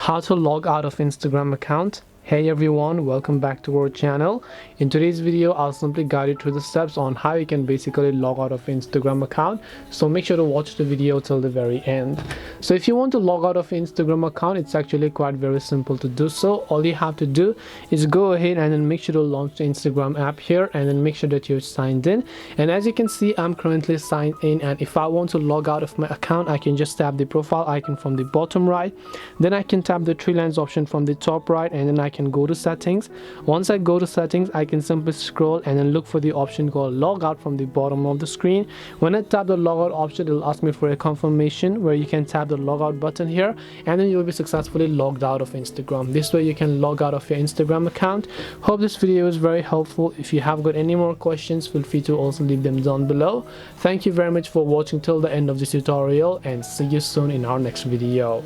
How to log out of Instagram account. Hey everyone, welcome back to our channel. In today's video I'll simply guide you through the steps on how you can basically log out of Instagram account, so make sure to watch the video till the very end. So if you want to log out of Instagram account, it's actually quite very simple to do so. All you have to do is go ahead and then make sure to launch the Instagram app here and then make sure that you're signed in. And as you can see, I'm currently signed in, and if I want to log out of my account, I can just tap the profile icon from the bottom right, then I can tap the three lines option from the top right, and then I can go to settings. Once I go to settings, I can simply scroll and then look for the option called logout from the bottom of the screen. When I tap the logout option, it will ask me for a confirmation, where you can tap the logout button here and then you'll be successfully logged out of Instagram. This way you can log out of your Instagram account. Hope this video is very helpful. If you have got any more questions, feel free to also leave them down below. Thank you very much for watching till the end of this tutorial, and see you soon in our next video.